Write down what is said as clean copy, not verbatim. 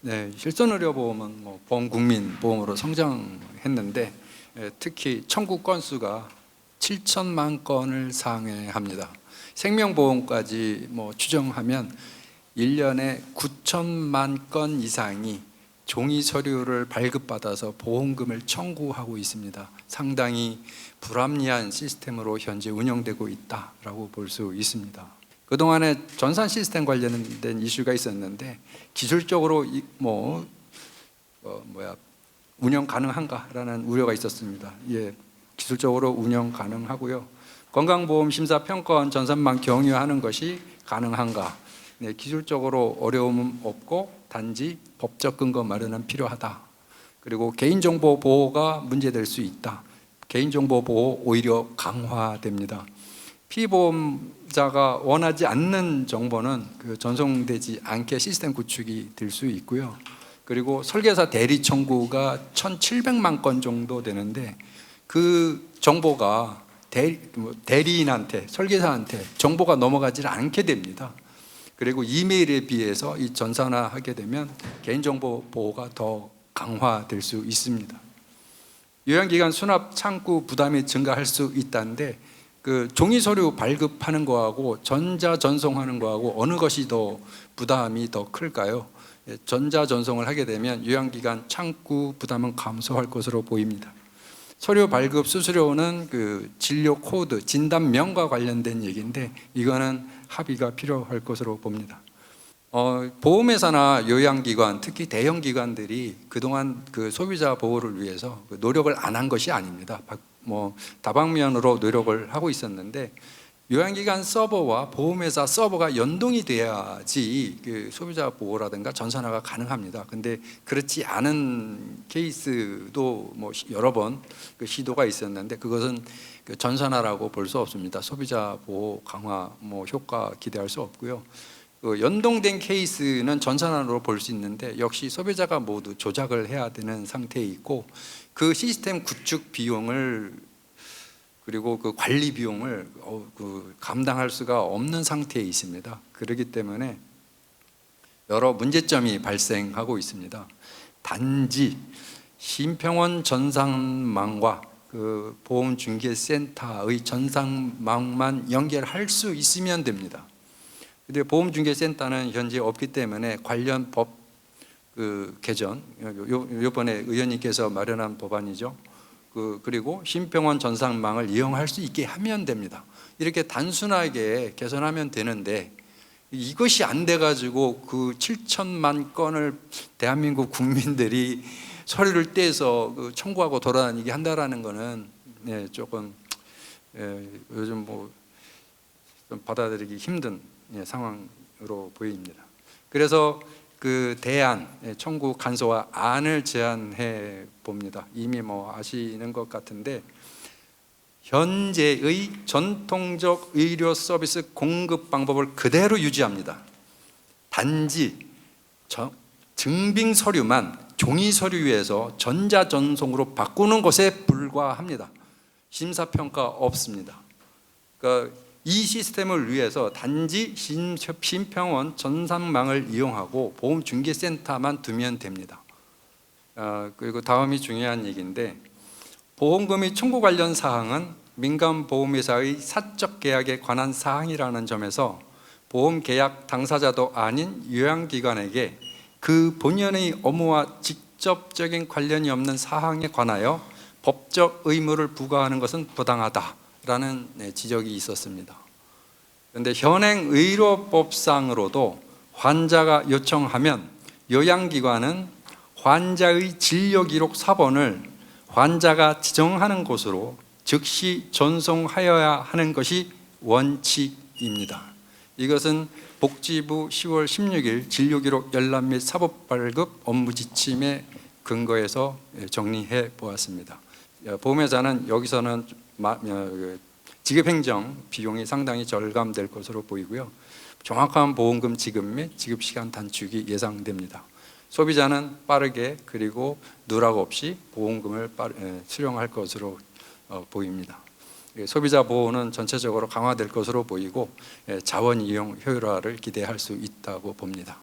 네, 실손의료보험은 보험국민 보험으로 성장했는데 특히 청구 건수가 7천만 건을 상회합니다. 생명보험까지 추정하면 1년에 9천만 건 이상이 종이 서류를 발급받아서 보험금을 청구하고 있습니다. 상당히 불합리한 시스템으로 현재 운영되고 있다라고 볼 수 있습니다. 그동안에 전산 시스템 관련된 이슈가 있었는데 기술적으로 운영 가능한가라는 우려가 있었습니다. 예, 기술적으로 운영 가능하고요. 건강보험 심사평가원 전산망 경유하는 것이 가능한가? 네, 기술적으로 어려움은 없고 단지 법적 근거 마련은 필요하다. 그리고 개인정보 보호가 문제될 수 있다. 개인정보 보호 오히려 강화됩니다. 피보험자가 원하지 않는 정보는 전송되지 않게 시스템 구축이 될 수 있고요. 그리고 설계사 대리 청구가 1,700만 건 정도 되는데 그 정보가 대리인한테, 설계사한테 정보가 넘어가지 않게 됩니다. 그리고 이메일에 비해서 이 전산화하게 되면 개인정보 보호가 더 강화될 수 있습니다. 요양기관 수납 창구 부담이 증가할 수 있다는데 종이 서류 발급하는 거하고 전자 전송하는 거하고 어느 것이 더 부담이 더 클까요? 전자 전송을 하게 되면 요양기관 창구 부담은 감소할 것으로 보입니다. 서류 발급 수수료는 진료 코드, 진단명과 관련된 얘기인데 이거는 합의가 필요할 것으로 봅니다. 보험회사나 요양기관, 특히 대형기관들이 그동안 소비자 보호를 위해서 노력을 안 한 것이 아닙니다. 다방면으로 노력을 하고 있었는데 요양기관 서버와 보험회사 서버가 연동이 돼야지 소비자 보호라든가 전산화가 가능합니다. 근데 그렇지 않은 케이스도 여러 번 시도가 있었는데 그것은 전산화라고 볼 수 없습니다. 소비자 보호 강화 효과 기대할 수 없고요. 연동된 케이스는 전산화로 볼 수 있는데 역시 소비자가 모두 조작을 해야 되는 상태에 있고 그 시스템 구축 비용을 그리고 관리 비용을 감당할 수가 없는 상태에 있습니다. 그렇기 때문에 여러 문제점이 발생하고 있습니다. 단지 심평원 전산망과 보험중개센터의 전산망만 연결할 수 있으면 됩니다. 근데 보험중개센터는 현재 없기 때문에 관련 법 개정, 이번에 의원님께서 마련한 법안이죠. 그리고 심평원 전산망을 이용할 수 있게 하면 됩니다. 이렇게 단순하게 개선하면 되는데 이것이 안 돼가지고 7천만 건을 대한민국 국민들이 서류를 떼서 청구하고 돌아다니게 한다라는 거는 조금 요즘 좀 받아들이기 힘든 상황으로 보입니다. 그래서 대안, 청구 간소화 안을 제안해 봅니다. 이미 아시는 것 같은데 현재의 전통적 의료 서비스 공급 방법을 그대로 유지합니다. 단지 증빙 서류만 종이 서류에서 전자 전송으로 바꾸는 것에 불과합니다. 심사평가 없습니다. 그러니까 이 시스템을 위해서 단지 심평원 전산망을 이용하고 보험중개센터만 두면 됩니다. 그리고 다음이 중요한 얘기인데 보험금의 청구 관련 사항은 민간보험회사의 사적 계약에 관한 사항이라는 점에서 보험계약 당사자도 아닌 요양기관에게 본연의 업무와 직접적인 관련이 없는 사항에 관하여 법적 의무를 부과하는 것은 부당하다라는 지적이 있었습니다. 그런데 현행 의료법상으로도 환자가 요청하면 요양기관은 환자의 진료기록 사본을 환자가 지정하는 곳으로 즉시 전송하여야 하는 것이 원칙입니다. 이것은 복지부 10월 16일 진료기록 열람 및 사법발급 업무지침에 근거해서 정리해 보았습니다. 보험회사는 여기서는 지급행정 비용이 상당히 절감될 것으로 보이고요. 정확한 보험금 지급 및 지급시간 단축이 예상됩니다. 소비자는 빠르게 그리고 누락 없이 보험금을 수령할 것으로 보입니다. 소비자 보호는 전체적으로 강화될 것으로 보이고 자원 이용 효율화를 기대할 수 있다고 봅니다.